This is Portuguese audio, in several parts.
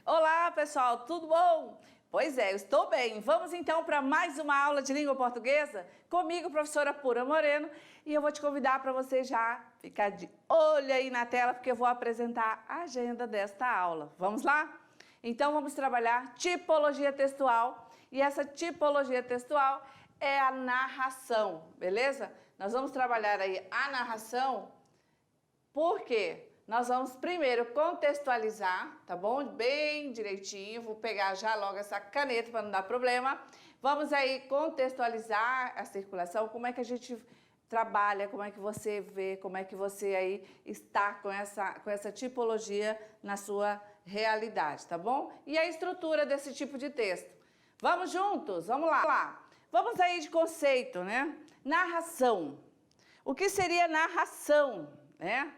Olá, pessoal, tudo bom? Pois é, eu estou bem. Vamos então para mais uma aula de língua portuguesa? Comigo, professora Pura Moreno, e eu vou te convidar para você já ficar de olho aí na tela, porque eu vou apresentar a agenda desta aula. Vamos lá? Então, vamos trabalhar tipologia textual, e essa tipologia textual é a narração, beleza? Nós vamos trabalhar aí a narração, por quê? Nós vamos primeiro contextualizar, tá bom? Bem direitinho, vou pegar já logo essa caneta para não dar problema. Vamos aí contextualizar a circulação, como é que a gente trabalha, como é que você vê, como é que você aí está com essa tipologia na sua realidade, tá bom? E a estrutura desse tipo de texto. Vamos juntos? Vamos lá. Vamos aí de conceito, né? Narração. O que seria narração, né?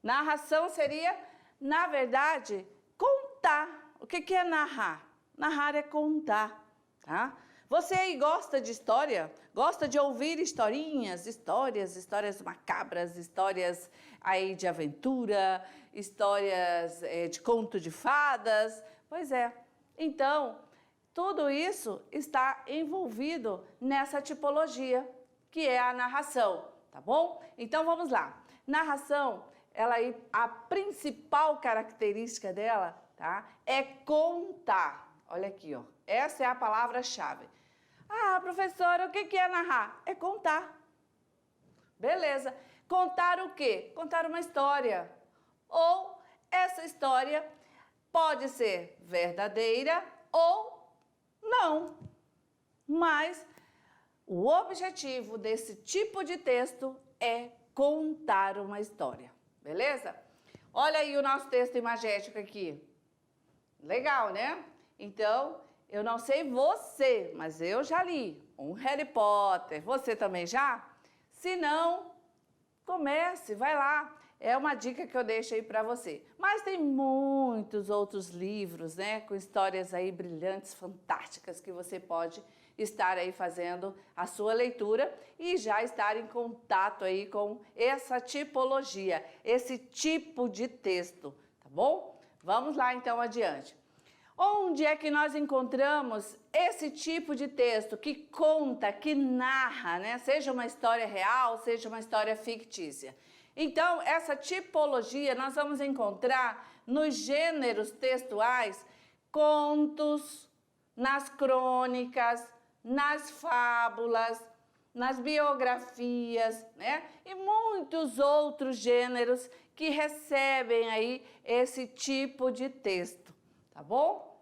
Narração seria, na verdade, contar. O que é narrar? Narrar é contar, tá? Você aí gosta de história? Gosta de ouvir historinhas? Histórias macabras, histórias aí de aventura, histórias de conto de fadas? Pois é. Então, tudo isso está envolvido nessa tipologia, que é a narração, tá bom? Então, vamos lá. Narração, a principal característica dela, tá, é contar. Olha aqui, ó. Essa é a palavra-chave. Ah, professora, o que é narrar? É contar. Beleza. Contar o quê? Contar uma história. Ou essa história pode ser verdadeira ou não. Mas o objetivo desse tipo de texto é contar uma história. Beleza? Olha aí o nosso texto imagético aqui. Legal, né? Então, eu não sei você, mas eu já li um Harry Potter. Você também já? Se não, comece, vai lá. É uma dica que eu deixo aí para você. Mas tem muitos outros livros, né? Com histórias aí brilhantes, fantásticas, que você pode estar aí fazendo a sua leitura e já estar em contato aí com essa tipologia, esse tipo de texto, tá bom? Vamos lá então adiante. Onde é que nós encontramos esse tipo de texto que conta, que narra, né? Seja uma história real, seja uma história fictícia. Então, essa tipologia nós vamos encontrar nos gêneros textuais, contos, nas crônicas, nas fábulas, nas biografias, né? E muitos outros gêneros que recebem aí esse tipo de texto, tá bom?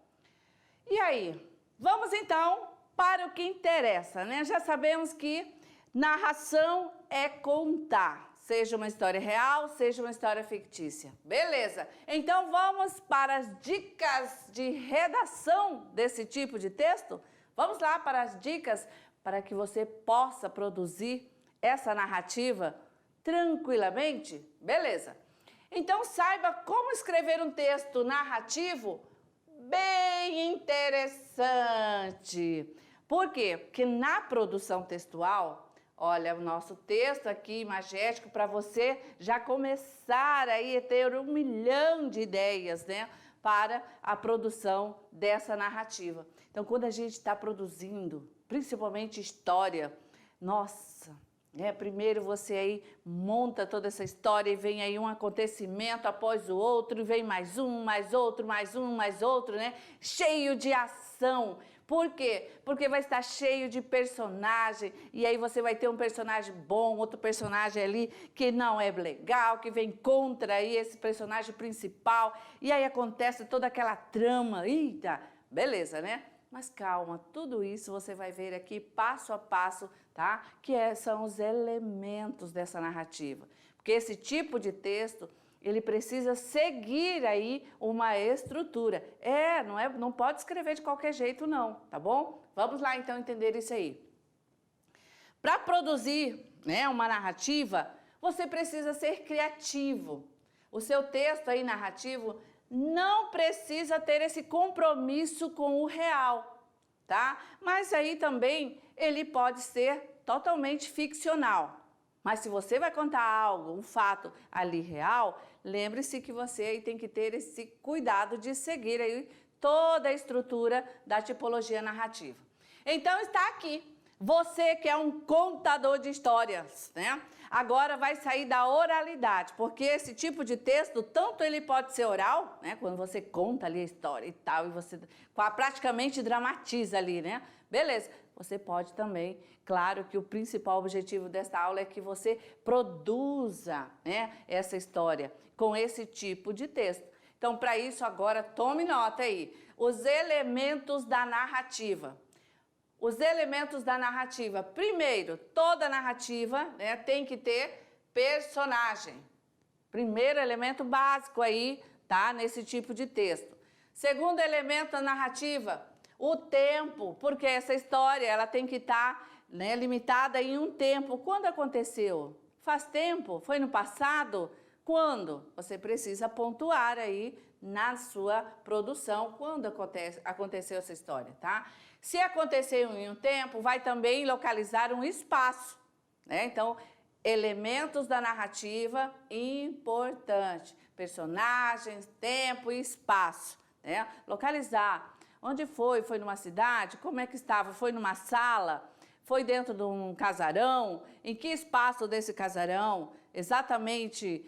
E aí, vamos então para o que interessa, né? Já sabemos que narração é contar, seja uma história real, seja uma história fictícia. Beleza, então vamos para as dicas de redação desse tipo de texto? Vamos lá para as dicas para que você possa produzir essa narrativa tranquilamente? Beleza. Então saiba como escrever um texto narrativo bem interessante. Por quê? Porque na produção textual, olha, o nosso texto aqui imagético para você já começar aí a ter 1 milhão de ideias, né? Para a produção dessa narrativa. Então, quando a gente está produzindo, principalmente história, nossa, né? Primeiro você aí monta toda essa história e vem aí um acontecimento após o outro, e vem mais um, mais outro, mais um, mais outro, né? Cheio de ação. Por quê? Porque vai estar cheio de personagem, e aí você vai ter um personagem bom, outro personagem ali que não é legal, que vem contra aí esse personagem principal, e aí acontece toda aquela trama. Eita, beleza, né? Mas calma, tudo isso você vai ver aqui passo a passo, tá? São os elementos dessa narrativa. Porque esse tipo de texto, ele precisa seguir aí uma estrutura. Não pode escrever de qualquer jeito não, tá bom? Vamos lá então entender isso aí. Para produzir, né, uma narrativa, você precisa ser criativo. O seu texto aí narrativo não precisa ter esse compromisso com o real, tá? Mas aí também ele pode ser totalmente ficcional. Mas se você vai contar algo, um fato ali real, lembre-se que você aí tem que ter esse cuidado de seguir aí toda a estrutura da tipologia narrativa. Então está aqui. Você que é um contador de histórias, né? Agora vai sair da oralidade, porque esse tipo de texto, tanto ele pode ser oral, né? Quando você conta ali a história e tal, e você praticamente dramatiza ali, né? Beleza. Você pode também, claro que o principal objetivo desta aula é que você produza, né, essa história com esse tipo de texto. Então, para isso, agora tome nota aí. Os elementos da narrativa. Os elementos da narrativa. Primeiro, toda narrativa, né, tem que ter personagem. Primeiro elemento básico aí, tá? Nesse tipo de texto. Segundo elemento da narrativa, o tempo, porque essa história ela tem que estar, né, limitada em um tempo. Quando aconteceu? Faz tempo? Foi no passado? Quando? Você precisa pontuar aí na sua produção quando aconteceu essa história, tá? Se aconteceu em um tempo, vai também localizar um espaço, né? Então, elementos da narrativa importante, personagens, tempo e espaço, né? Localizar. Onde foi? Foi numa cidade? Como é que estava? Foi numa sala? Foi dentro de um casarão? Em que espaço desse casarão? Exatamente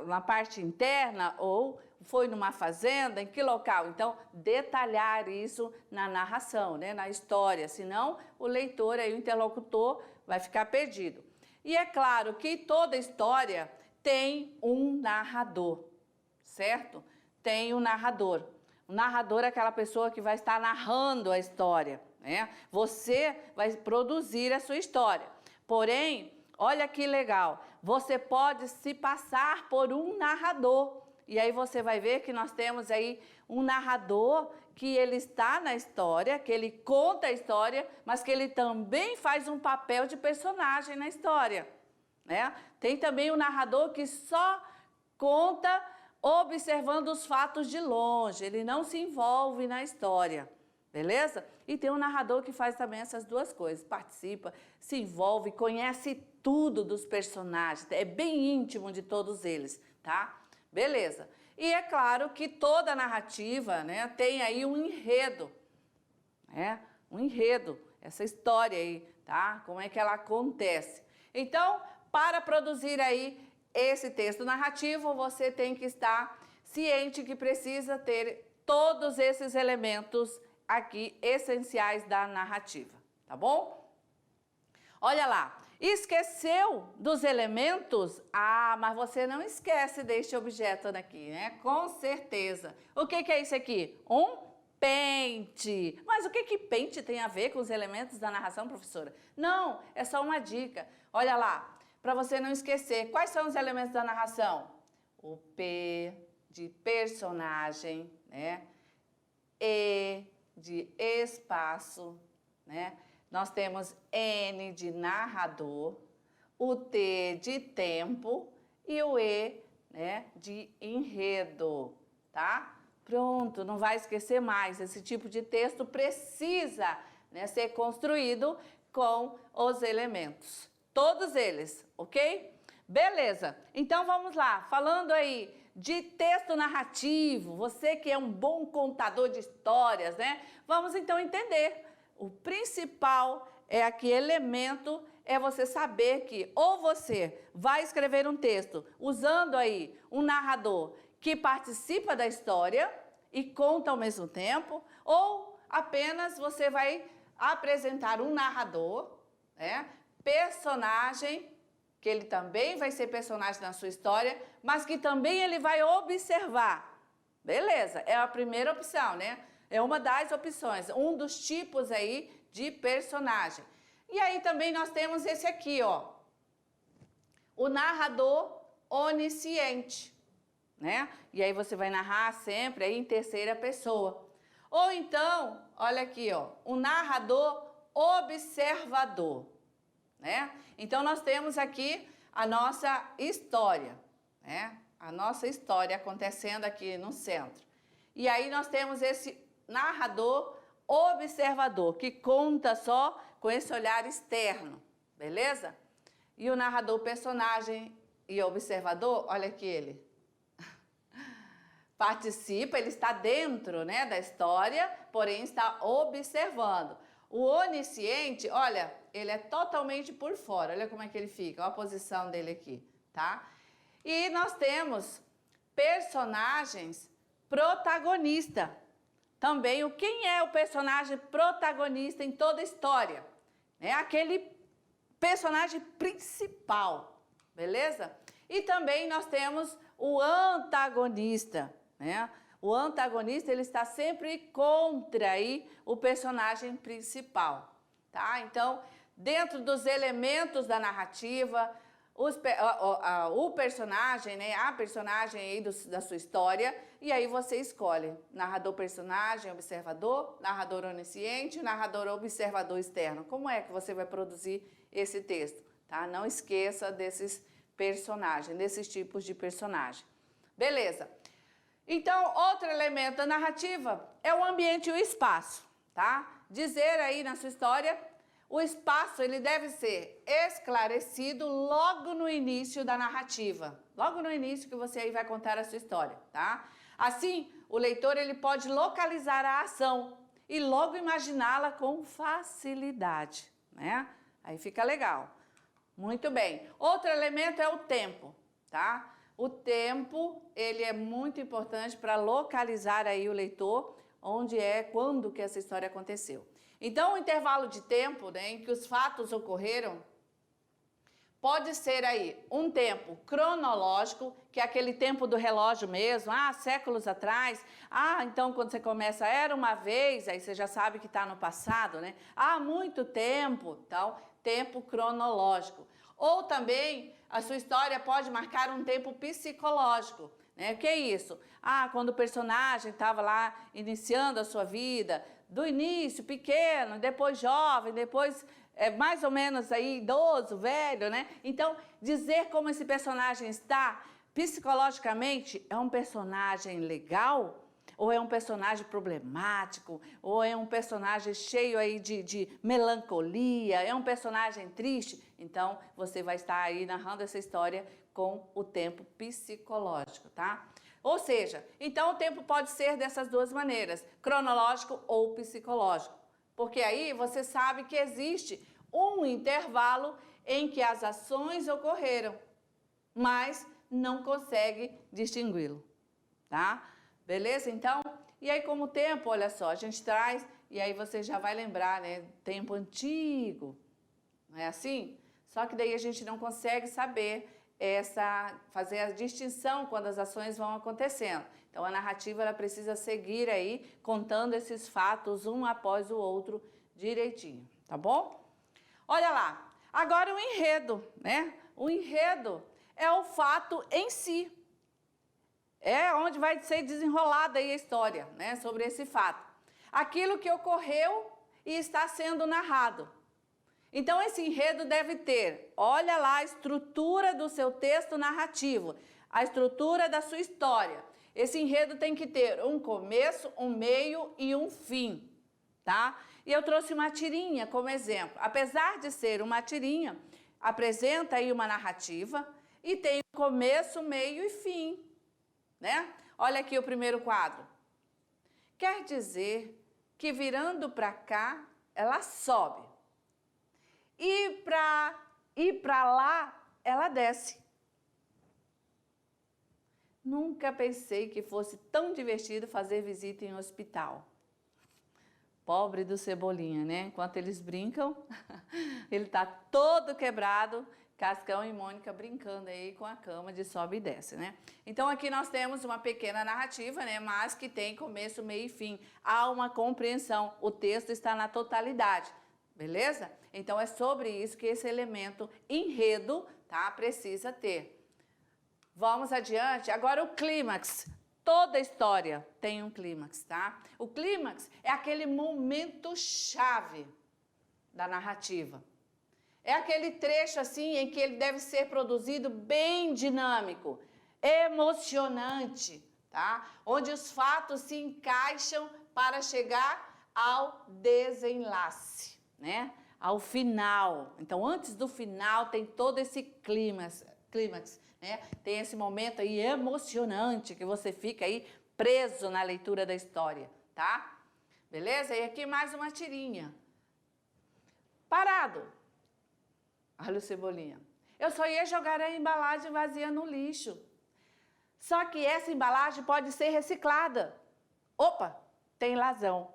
na parte interna ou foi numa fazenda? Em que local? Então, detalhar isso na narração, né? Na história, senão o leitor, aí, o interlocutor, vai ficar perdido. E é claro que toda história tem um narrador, certo? Tem um narrador. O narrador é aquela pessoa que vai estar narrando a história, né? Você vai produzir a sua história. Porém, olha que legal, você pode se passar por um narrador. E aí você vai ver que nós temos aí um narrador que ele está na história, que ele conta a história, mas que ele também faz um papel de personagem na história, né? Tem também o narrador que só conta observando os fatos de longe, ele não se envolve na história, beleza? E tem um narrador que faz também essas duas coisas, participa, se envolve, conhece tudo dos personagens, é bem íntimo de todos eles, tá? Beleza. E é claro que toda narrativa, né, tem aí um enredo, né? Um enredo, essa história aí, tá? Como é que ela acontece. Então, para produzir aí esse texto narrativo, você tem que estar ciente que precisa ter todos esses elementos aqui essenciais da narrativa, tá bom? Olha lá, esqueceu dos elementos? Ah, mas você não esquece deste objeto aqui, né? Com certeza. O que é isso aqui? Um pente. Mas o que pente tem a ver com os elementos da narração, professora? Não, é só uma dica. Olha lá, para você não esquecer, quais são os elementos da narração? O P de personagem, né? E de espaço, né? Nós temos N de narrador, o T de tempo e o E, né, de enredo, tá? Pronto, não vai esquecer mais. Esse tipo de texto precisa, né, ser construído com os elementos. Todos eles, ok? Beleza, então vamos lá, falando aí de texto narrativo, você que é um bom contador de histórias, né? Vamos então entender. O principal é aqui, elemento, é você saber que ou você vai escrever um texto usando aí um narrador que participa da história e conta ao mesmo tempo, ou apenas você vai apresentar um narrador, né? Personagem, que ele também vai ser personagem na sua história, mas que também ele vai observar. Beleza, é a primeira opção, né? É uma das opções, um dos tipos aí de personagem. E aí também nós temos esse aqui, ó. O narrador onisciente, né? E aí você vai narrar sempre aí em terceira pessoa. Ou então, olha aqui, ó, o narrador observador, né? Então nós temos aqui a nossa história, né? A nossa história acontecendo aqui no centro. E aí nós temos esse narrador observador, que conta só com esse olhar externo, beleza? E o narrador personagem e observador, olha aqui ele, participa, ele está dentro, né, da história, porém está observando. O onisciente, olha, ele é totalmente por fora. Olha como é que ele fica, olha a posição dele aqui, tá? E nós temos personagens protagonistas. Também, quem é o personagem protagonista em toda a história? É aquele personagem principal, beleza? E também nós temos o antagonista, né? O antagonista, ele está sempre contra aí o personagem principal, tá? Então, dentro dos elementos da narrativa, o personagem, né? A personagem aí da sua história, e aí você escolhe narrador-personagem, observador, narrador onisciente, narrador observador externo. Como é que você vai produzir esse texto, tá? Não esqueça desses personagens, desses tipos de personagem. Beleza. Então, outro elemento da narrativa é o ambiente e o espaço, tá? Dizer aí na sua história, o espaço ele deve ser esclarecido logo no início da narrativa, logo no início que você aí vai contar a sua história, tá? Assim, o leitor ele pode localizar a ação e logo imaginá-la com facilidade, né? Aí fica legal. Muito bem. Outro elemento é o tempo, tá? O tempo, ele é muito importante para localizar aí o leitor quando que essa história aconteceu. Então, o intervalo de tempo, né, em que os fatos ocorreram, pode ser aí um tempo cronológico, que é aquele tempo do relógio mesmo, séculos atrás. Então quando você começa, era uma vez, aí você já sabe que está no passado, né? Há muito tempo, então, tempo cronológico. Ou também, a sua história pode marcar um tempo psicológico, né? O que é isso? Quando o personagem estava lá iniciando a sua vida, do início, pequeno, depois jovem, depois mais ou menos aí idoso, velho, né? Então, dizer como esse personagem está psicologicamente, é um personagem legal? Ou é um personagem problemático? Ou é um personagem cheio aí de melancolia? É um personagem triste? Então, você vai estar aí narrando essa história com o tempo psicológico, tá? Ou seja, então o tempo pode ser dessas duas maneiras, cronológico ou psicológico. Porque aí você sabe que existe um intervalo em que as ações ocorreram, mas não consegue distingui-lo, tá? Beleza, então? E aí, como tempo, olha só, a gente traz, e aí você já vai lembrar, né? Tempo antigo, não é assim? Só que daí a gente não consegue saber fazer a distinção quando as ações vão acontecendo. Então, a narrativa, ela precisa seguir aí, contando esses fatos um após o outro direitinho, tá bom? Olha lá, agora o enredo, né? O enredo é o fato em si. É onde vai ser desenrolada aí a história, né? Sobre esse fato. Aquilo que ocorreu e está sendo narrado. Então, esse enredo deve ter, olha lá, a estrutura do seu texto narrativo, a estrutura da sua história. Esse enredo tem que ter um começo, um meio e um fim, tá? E eu trouxe uma tirinha como exemplo. Apesar de ser uma tirinha, apresenta aí uma narrativa e tem começo, meio e fim, né? Olha aqui o primeiro quadro. Quer dizer que virando para cá, ela sobe. E para ir para lá, ela desce. Nunca pensei que fosse tão divertido fazer visita em um hospital. Pobre do Cebolinha, né? Enquanto eles brincam, ele tá todo quebrado, Cascão e Mônica brincando aí com a cama de sobe e desce, né? Então aqui nós temos uma pequena narrativa, né? Mas que tem começo, meio e fim. Há uma compreensão, o texto está na totalidade. Beleza? Então é sobre isso que esse elemento enredo, tá, precisa ter. Vamos adiante. Agora o clímax. Toda história tem um clímax, tá? O clímax é aquele momento chave da narrativa. É aquele trecho assim em que ele deve ser produzido bem dinâmico, emocionante, tá? Onde os fatos se encaixam para chegar ao desenlace, né? Ao final. Então, antes do final, tem todo esse clímax, né? Tem esse momento aí emocionante que você fica aí preso na leitura da história, tá? Beleza? E aqui mais uma tirinha. Parado. Olha o Cebolinha. Eu só ia jogar a embalagem vazia no lixo. Só que essa embalagem pode ser reciclada. Opa, tem razão.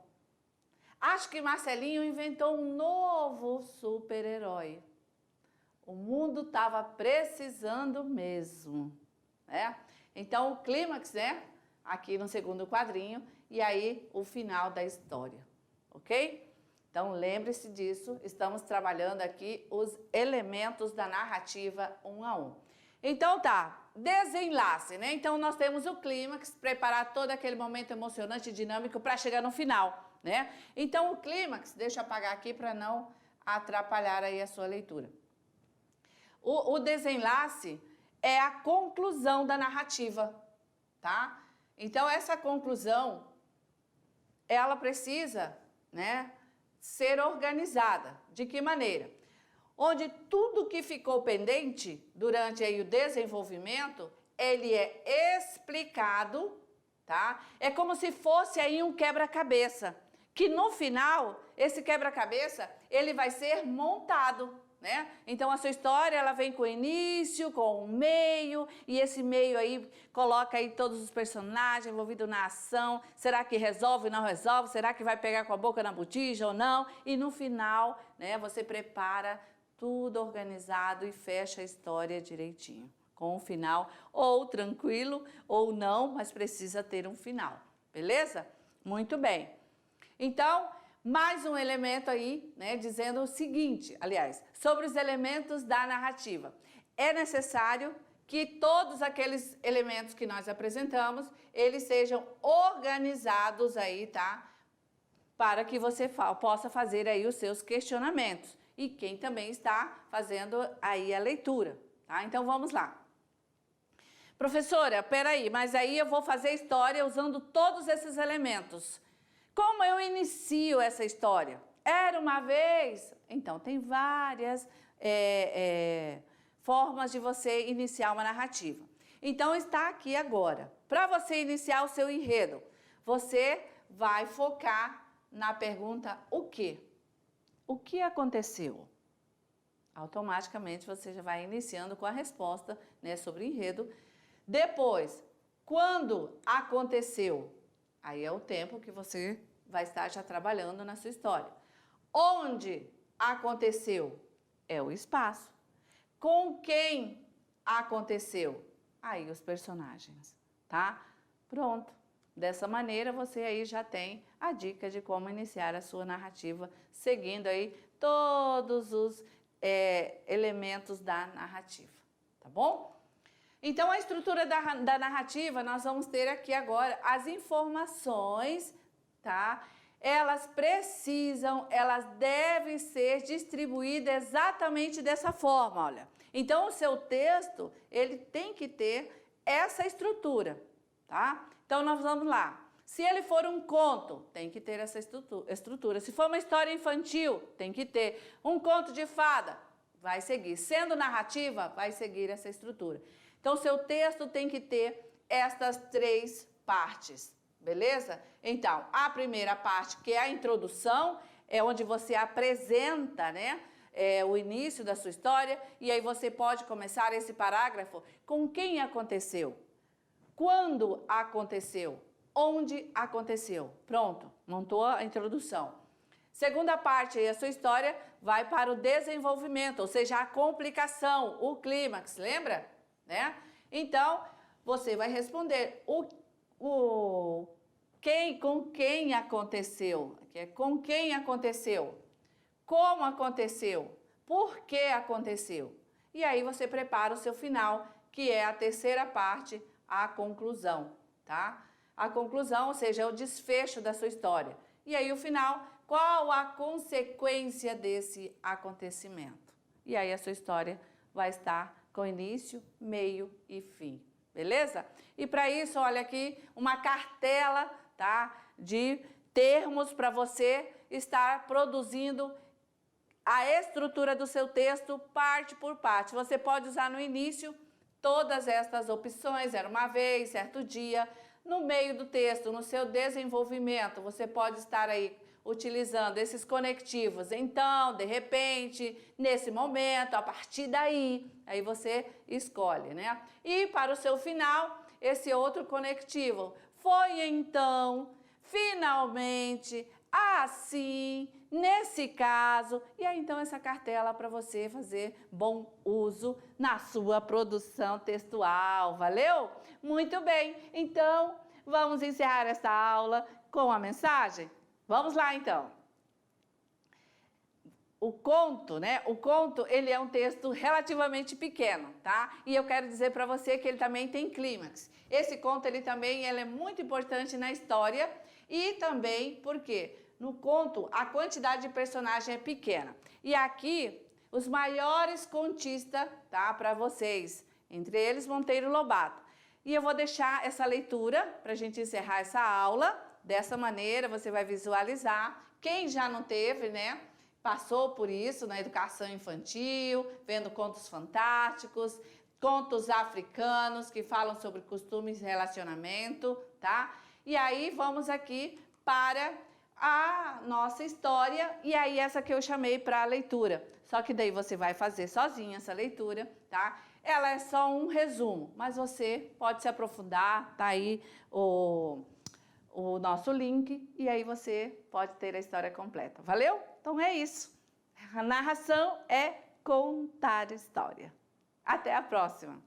Acho que Marcelinho inventou um novo super-herói. O mundo estava precisando mesmo, né? Então, o clímax, né? Aqui no segundo quadrinho, e aí o final da história, ok? Então, lembre-se disso, estamos trabalhando aqui os elementos da narrativa um a um. Então, tá, desenlace, né? Então, nós temos o clímax, preparar todo aquele momento emocionante e dinâmico para chegar no final, né? Então, o clímax, deixa eu apagar aqui para não atrapalhar aí a sua leitura. O desenlace é a conclusão da narrativa, tá? Então, essa conclusão, ela precisa, né, ser organizada. De que maneira? Onde tudo que ficou pendente durante aí o desenvolvimento, ele é explicado, tá? É como se fosse aí um quebra-cabeça, que no final, esse quebra-cabeça, ele vai ser montado, né? Então, a sua história, ela vem com o início, com o meio, e esse meio aí coloca aí todos os personagens envolvidos na ação. Será que resolve, não resolve? Será que vai pegar com a boca na botija ou não? E no final, né, você prepara tudo organizado e fecha a história direitinho, com um final ou tranquilo ou não, mas precisa ter um final, beleza? Muito bem. Então, mais um elemento aí, né, dizendo o seguinte, aliás, sobre os elementos da narrativa. É necessário que todos aqueles elementos que nós apresentamos, eles sejam organizados aí, tá? Para que você possa fazer aí os seus questionamentos. E quem também está fazendo aí a leitura, tá? Então, vamos lá. Professora, peraí, mas aí eu vou fazer história usando todos esses elementos. Como eu inicio essa história? Era uma vez? Então, tem várias formas de você iniciar uma narrativa. Então, está aqui agora. Para você iniciar o seu enredo, você vai focar na pergunta o quê? O que aconteceu? Automaticamente, você já vai iniciando com a resposta, né, sobre o enredo. Depois, quando aconteceu? Aí é o tempo que você vai estar já trabalhando na sua história. Onde aconteceu? É o espaço. Com quem aconteceu? Aí os personagens, tá? Pronto. Dessa maneira, você aí já tem a dica de como iniciar a sua narrativa, seguindo aí todos os elementos da narrativa, tá bom? Então, a estrutura da narrativa, nós vamos ter aqui agora as informações, tá? Elas devem ser distribuídas exatamente dessa forma, olha. Então, o seu texto, ele tem que ter essa estrutura, tá? Então, nós vamos lá. Se ele for um conto, tem que ter essa estrutura. Se for uma história infantil, tem que ter. Um conto de fada, vai seguir. Sendo narrativa, vai seguir essa estrutura. Então, seu texto tem que ter estas 3 partes, beleza? Então, a primeira parte, que é a introdução, é onde você apresenta, né, o início da sua história, e aí você pode começar esse parágrafo com quem aconteceu, quando aconteceu, onde aconteceu. Pronto, montou a introdução. Segunda parte, aí a sua história vai para o desenvolvimento, ou seja, a complicação, o clímax, lembra? Né? Então, você vai responder com quem aconteceu, que é com quem aconteceu, como aconteceu, por que aconteceu. E aí você prepara o seu final, que é a terceira parte, a conclusão, tá? A conclusão, ou seja, é o desfecho da sua história. E aí o final, qual a consequência desse acontecimento? E aí a sua história vai estar com início, meio e fim, beleza? E para isso, olha aqui, uma cartela, tá? De termos para você estar produzindo a estrutura do seu texto parte por parte. Você pode usar no início todas estas opções, era uma vez, certo dia. no meio do texto, no seu desenvolvimento, você pode estar aí utilizando esses conectivos. Então, de repente, nesse momento, a partir daí, aí você escolhe, né? E para o seu final, esse outro conectivo. Foi então, finalmente, assim, nesse caso. E aí, então, essa cartela para você fazer bom uso na sua produção textual. Valeu? Muito bem. Então, vamos encerrar essa aula com a mensagem? Vamos lá, então. O conto, né? O conto, ele é um texto relativamente pequeno, tá? E eu quero dizer para você que ele também tem clímax. Esse conto, ele é muito importante na história e também, por quê? No conto, a quantidade de personagem é pequena. E aqui, os maiores contistas, tá? Para vocês. Entre eles, Monteiro Lobato. E eu vou deixar essa leitura para a gente encerrar essa aula. Dessa maneira, você vai visualizar. Quem já não teve, né? Passou por isso na educação infantil, vendo contos fantásticos, contos africanos que falam sobre costumes e relacionamento, tá? E aí, vamos aqui para a nossa história, e aí essa que eu chamei para a leitura. Só que daí você vai fazer sozinha essa leitura, tá? Ela é só um resumo, mas você pode se aprofundar, tá aí o nosso link, e aí você pode ter a história completa. Valeu? Então é isso. A narração é contar história. Até a próxima!